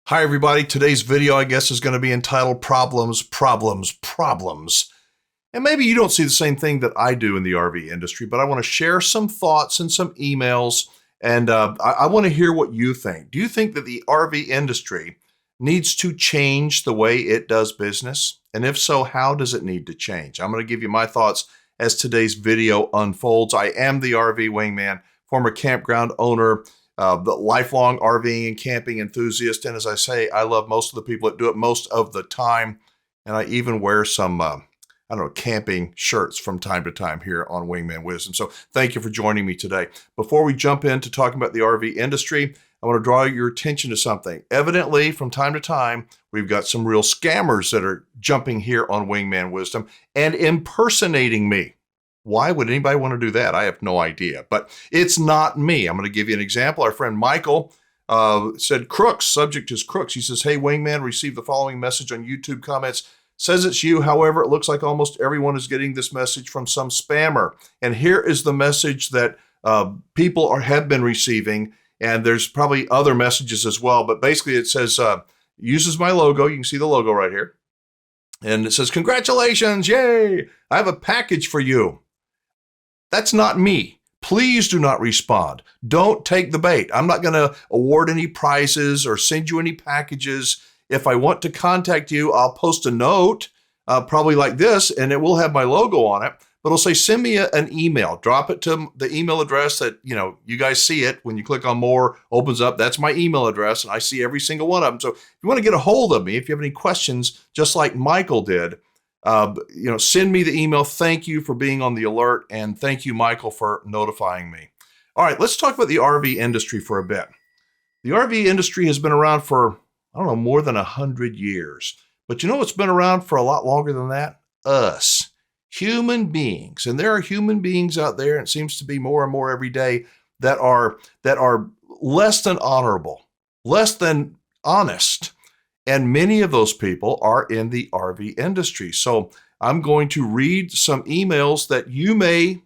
Hi, everybody. Today's video, I guess, is going to be entitled Problems, Problems, Problems. And maybe you don't see the same thing that I do in the RV industry, but I want to share some thoughts and some emails, and I want to hear what you think. Do you think that the RV industry needs to change the way it does business? And if so, how does it need to change? I'm going to give you my thoughts as today's video unfolds. I am the RV Wingman, former campground owner, the lifelong RVing and camping enthusiast. And as I say, I love most of the people that do it most of the time. And I even wear some, camping shirts from time to time here on Wingman Wisdom. So thank you for joining me today. Before we jump into talking about the RV industry, I want to draw your attention to something. Evidently, from time to time, we've got some real scammers that are jumping here on Wingman Wisdom and impersonating me. Why would anybody want to do that? I have no idea, but it's not me. I'm going to give you an example. Our friend Michael said crooks, subject is crooks. He says, hey, Wingman, received the following message on YouTube comments. Says it's you. However, it looks like almost everyone is getting this message from some spammer. And here is the message that people have been receiving. And there's probably other messages as well. But basically it says, uses my logo. You can see the logo right here. And it says, congratulations. Yay. I have a package for you. That's not me. Please do not respond. Don't take the bait. I'm not going to award any prizes or send you any packages. If I want to contact you, I'll post a note, probably like this, and it will have my logo on it. But it'll say, send me an email. Drop it to the email address that, you guys see it. When you click on more, opens up. That's my email address, and I see every single one of them. So if you want to get a hold of me, if you have any questions, just like Michael did, send me the email. Thank you for being on the alert, and thank you, Michael, for notifying me. All right, let's talk about the RV industry for a bit. The RV industry has been around for, more than 100 years. But you know what's been around for a lot longer than that? Us, human beings. And there are human beings out there, and it seems to be more and more every day, that are less than honorable, less than honest. And many of those people are in the RV industry. So I'm going to read some emails that you may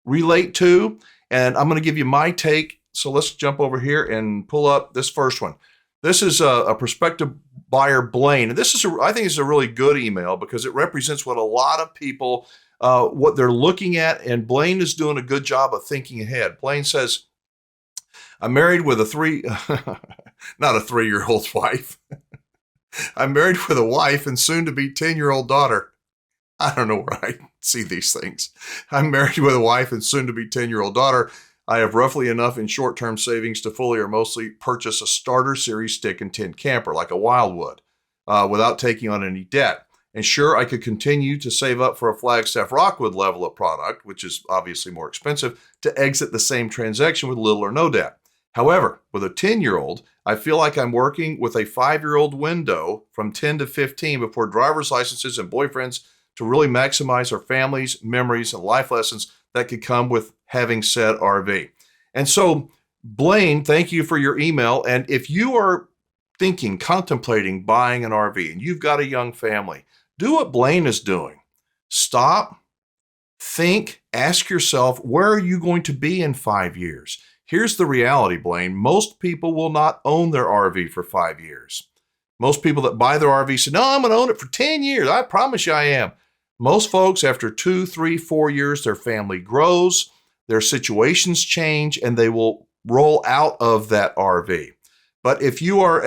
relate to, and I'm going to give you my take. So let's jump over here and pull up this first one. This is a prospective buyer, Blaine. And I think it's a really good email because it represents what a lot of people, what they're looking at. And Blaine is doing a good job of thinking ahead. Blaine says, I'm married with not a 3-year-old wife. I'm married with a wife and soon to be 10-year-old daughter. I don't know where I see these things. I'm married with a wife and soon to be 10-year-old daughter. I have roughly enough in short-term savings to fully or mostly purchase a starter series stick and tent camper like a Wildwood without taking on any debt. And sure, I could continue to save up for a Flagstaff Rockwood level of product, which is obviously more expensive, to exit the same transaction with little or no debt. However, with a 10-year-old, I feel like I'm working with a 5-year-old window from 10 to 15 before driver's licenses and boyfriends to really maximize our families, memories, and life lessons that could come with having said RV. And so, Blaine, thank you for your email. And if you are contemplating buying an RV and you've got a young family, do what Blaine is doing. Stop, think, ask yourself, where are you going to be in 5 years? Here's the reality, Blaine. Most people will not own their RV for 5 years. Most people that buy their RV say, no, I'm going to own it for 10 years. I promise you I am. Most folks, after 2, 3, 4 years, their family grows, their situations change, and they will roll out of that RV. But if you are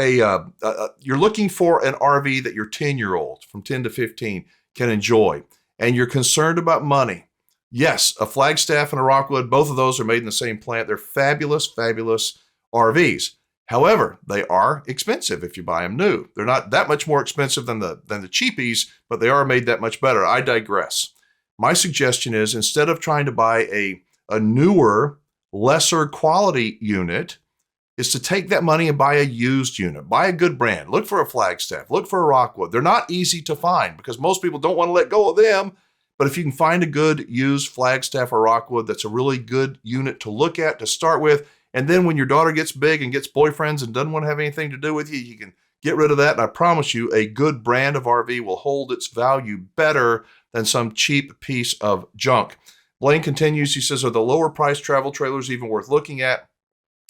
you're looking for an RV that your 10-year-old from 10 to 15 can enjoy, and you're concerned about money, yes, a Flagstaff and a Rockwood, both of those are made in the same plant. They're fabulous, fabulous RVs. However, they are expensive if you buy them new. They're not that much more expensive than the cheapies, but they are made that much better. I digress. My suggestion is, instead of trying to buy a newer, lesser quality unit, is to take that money and buy a used unit. Buy a good brand. Look for a Flagstaff. Look for a Rockwood. They're not easy to find because most people don't want to let go of them. But if you can find a good used Flagstaff or Rockwood, that's a really good unit to look at to start with. And then when your daughter gets big and gets boyfriends and doesn't want to have anything to do with you, you can get rid of that. And I promise you, a good brand of RV will hold its value better than some cheap piece of junk. Blaine continues, he says, are the lower price travel trailers even worth looking at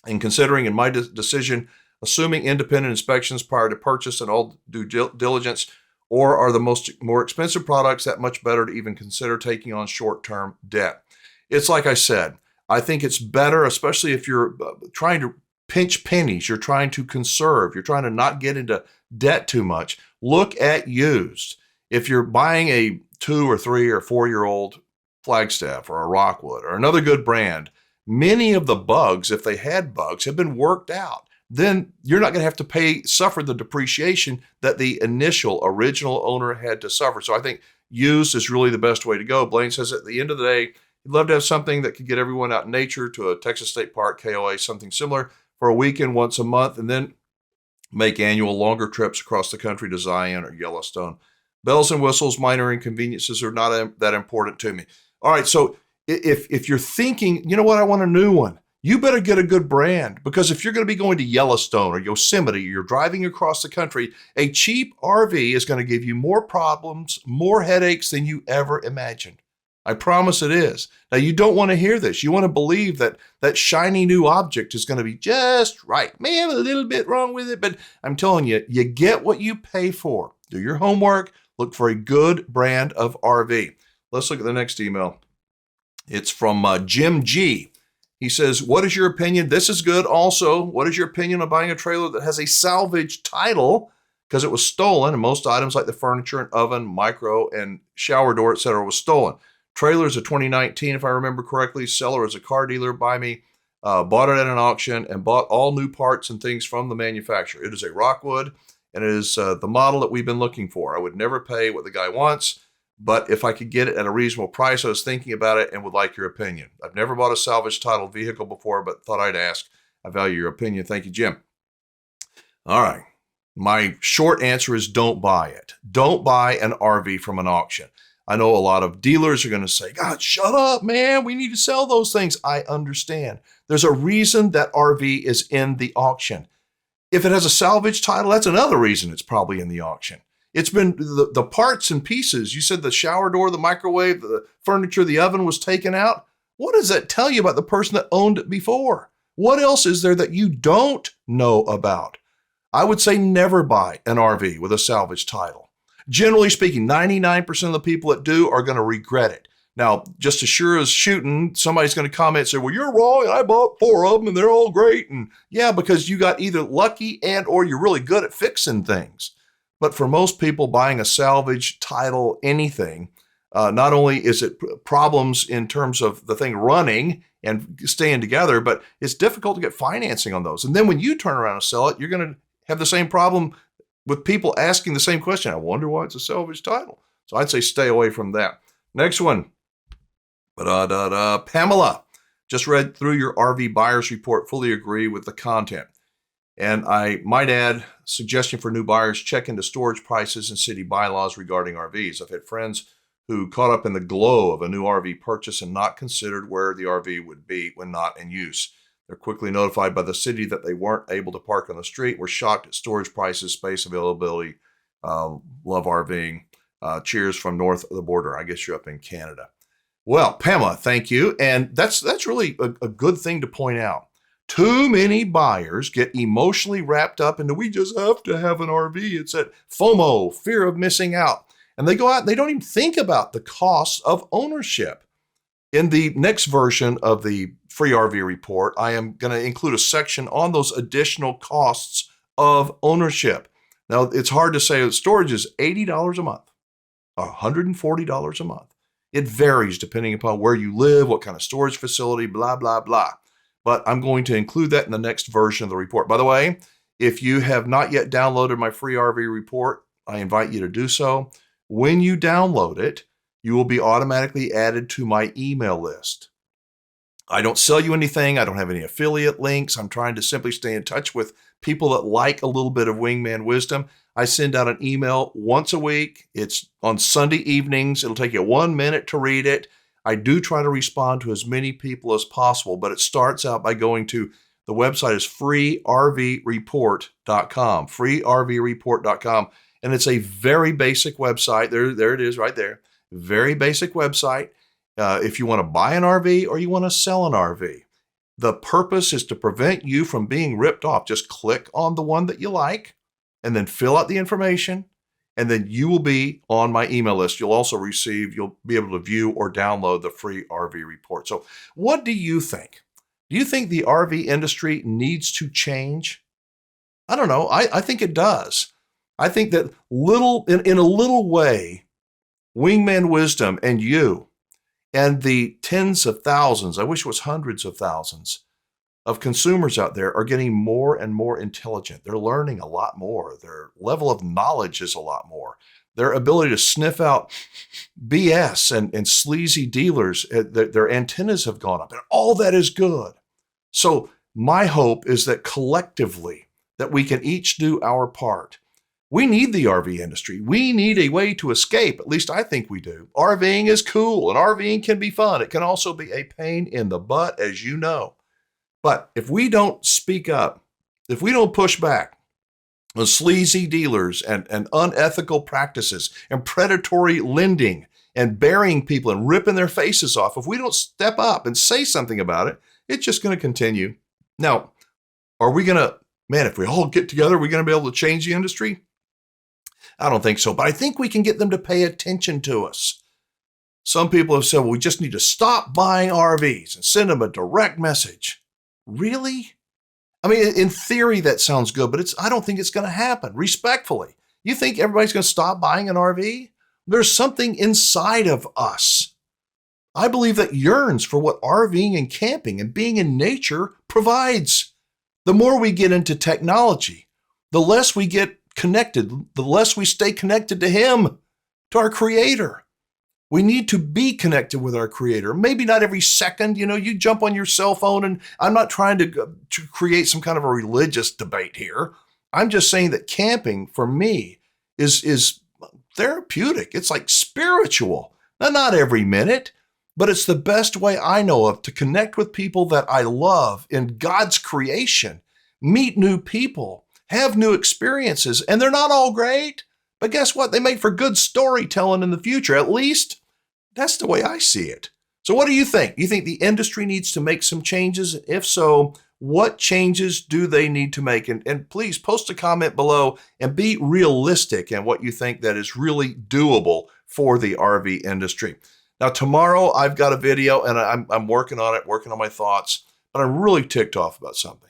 and considering in my decision? assuming independent inspections prior to purchase and all due diligence, or are the more expensive products that much better to even consider taking on short-term debt? It's like I said, I think it's better, especially if you're trying to pinch pennies, you're trying to conserve, you're trying to not get into debt too much. Look at used. If you're buying a 2 or 3 or 4-year-old Flagstaff or a Rockwood or another good brand, many of the bugs, if they had bugs, have been worked out. Then you're not going to have to suffer the depreciation that the original owner had to suffer. So I think used is really the best way to go. Blaine says at the end of the day, he'd love to have something that could get everyone out in nature to a Texas State Park, KOA, something similar for a weekend once a month, and then make annual longer trips across the country to Zion or Yellowstone. Bells and whistles, minor inconveniences are not that important to me. All right, so if you're thinking, you know what, I want a new one, you better get a good brand, because if you're going to be going to Yellowstone or Yosemite, you're driving across the country, a cheap RV is going to give you more problems, more headaches than you ever imagined. I promise it is. Now, you don't want to hear this. You want to believe that that shiny new object is going to be just right. Man, a little bit wrong with it, but I'm telling you, you get what you pay for. Do your homework. Look for a good brand of RV. Let's look at the next email. It's from Jim G. He says, what is your opinion? This is good also. What is your opinion on buying a trailer that has a salvage title because it was stolen, and most items like the furniture and oven, micro, and shower door, etc. was stolen? Trailer is a 2019, if I remember correctly. Seller is a car dealer by me. Bought it at an auction and bought all new parts and things from the manufacturer. It is a Rockwood, and it is the model that we've been looking for. I would never pay what the guy wants, but if I could get it at a reasonable price, I was thinking about it and would like your opinion. I've never bought a salvage title vehicle before, but thought I'd ask. I value your opinion. Thank you, Jim. All right. My short answer is don't buy it. Don't buy an RV from an auction. I know a lot of dealers are going to say, God, shut up, man. We need to sell those things. I understand. There's a reason that RV is in the auction. If it has a salvage title, that's another reason it's probably in the auction. It's been the parts and pieces. You said the shower door, the microwave, the furniture, the oven was taken out. What does that tell you about the person that owned it before? What else is there that you don't know about? I would say never buy an RV with a salvage title. Generally speaking, 99% of the people that do are going to regret it. Now, just as sure as shooting, somebody's going to comment and say, well, you're wrong. I bought 4 of them and they're all great. And yeah, because you got either lucky and or you're really good at fixing things. But for most people, buying a salvage title anything, not only is it problems in terms of the thing running and staying together, but it's difficult to get financing on those. And then when you turn around and sell it, you're going to have the same problem with people asking the same question. I wonder why it's a salvage title. So I'd say stay away from that. Next one. Pamela, just read through your RV buyer's report, fully agree with the content. And I might add, suggestion for new buyers, check into storage prices and city bylaws regarding RVs. I've had friends who caught up in the glow of a new RV purchase and not considered where the RV would be when not in use. They're quickly notified by the city that they weren't able to park on the street, were shocked at storage prices, space availability. Love RVing. Cheers from north of the border. I guess you're up in Canada. Well, Pamela, thank you. And that's really a good thing to point out. Too many buyers get emotionally wrapped up into, we just have to have an RV. It's that FOMO, fear of missing out. And they go out and they don't even think about the costs of ownership. In the next version of the free RV report, I am going to include a section on those additional costs of ownership. Now, it's hard to say that storage is $80 a month, $140 a month. It varies depending upon where you live, what kind of storage facility, blah, blah, blah. But I'm going to include that in the next version of the report. By the way, if you have not yet downloaded my free RV report, I invite you to do so. When you download it, you will be automatically added to my email list. I don't sell you anything. I don't have any affiliate links. I'm trying to simply stay in touch with people that like a little bit of Wingman wisdom. I send out an email once a week. It's on Sunday evenings. It'll take you 1 minute to read it. I do try to respond to as many people as possible, but it starts out by going to the website is freervreport.com, freervreport.com. And it's a very basic website. There it is right there. Very basic website. If you want to buy an RV or you want to sell an RV. The purpose is to prevent you from being ripped off. Just click on the one that you like and then fill out the information, and then you will be on my email list. You'll be able to view or download the free RV report. So what do you think? Do you think the RV industry needs to change? I don't know. I think it does. I think that in a little way, Wingman Wisdom and you and the tens of thousands, I wish it was hundreds of thousands, of consumers out there are getting more and more intelligent. They're learning a lot more. Their level of knowledge is a lot more. Their ability to sniff out BS and sleazy dealers, their antennas have gone up, and all that is good. So my hope is that collectively, that we can each do our part. We need the RV industry. We need a way to escape. At least I think we do. RVing is cool, and RVing can be fun. It can also be a pain in the butt, as you know. But if we don't speak up, if we don't push back on sleazy dealers and unethical practices and predatory lending and burying people and ripping their faces off, if we don't step up and say something about it, it's just going to continue. Now, if we all get together, are we going to be able to change the industry? I don't think so, but I think we can get them to pay attention to us. Some people have said, well, we just need to stop buying RVs and send them a direct message. Really? I mean, in theory, that sounds good, but I don't think it's going to happen. Respectfully, you think everybody's going to stop buying an RV? There's something inside of us, I believe, that yearns for what RVing and camping and being in nature provides. The more we get into technology, the less we get connected, the less we stay connected to Him, to our Creator. We need to be connected with our Creator. Maybe not every second. You jump on your cell phone, and I'm not trying to create some kind of a religious debate here. I'm just saying that camping for me is therapeutic. It's like spiritual. Now, not every minute, but it's the best way I know of to connect with people that I love in God's creation, meet new people, have new experiences, and they're not all great, but guess what? They make for good storytelling in the future. At least that's the way I see it. So what do you think? You think the industry needs to make some changes? If so, what changes do they need to make? And please post a comment below and be realistic in what you think that is really doable for the RV industry. Now, tomorrow I've got a video, and I'm working on it, working on my thoughts, but I'm really ticked off about something.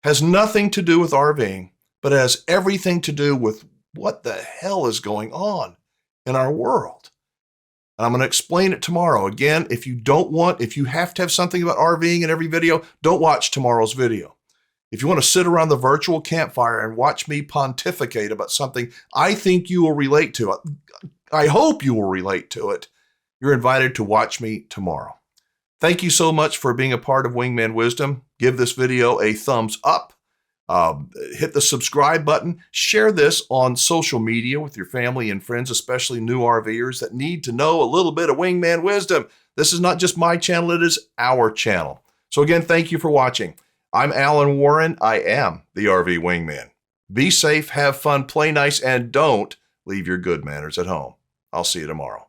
Has nothing to do with RVing, but it has everything to do with what the hell is going on in our world. And I'm going to explain it tomorrow. Again, if you have to have something about RVing in every video, don't watch tomorrow's video. If you want to sit around the virtual campfire and watch me pontificate about something I think you will relate to, I hope you will relate to it, you're invited to watch me tomorrow. Thank you so much for being a part of Wingman Wisdom. Give this video a thumbs up. Hit the subscribe button. Share this on social media with your family and friends, especially new RVers that need to know a little bit of Wingman Wisdom. This is not just my channel, it is our channel. So again, thank you for watching. I'm Alan Warren. I am the RV Wingman. Be safe, have fun, play nice, and don't leave your good manners at home. I'll see you tomorrow.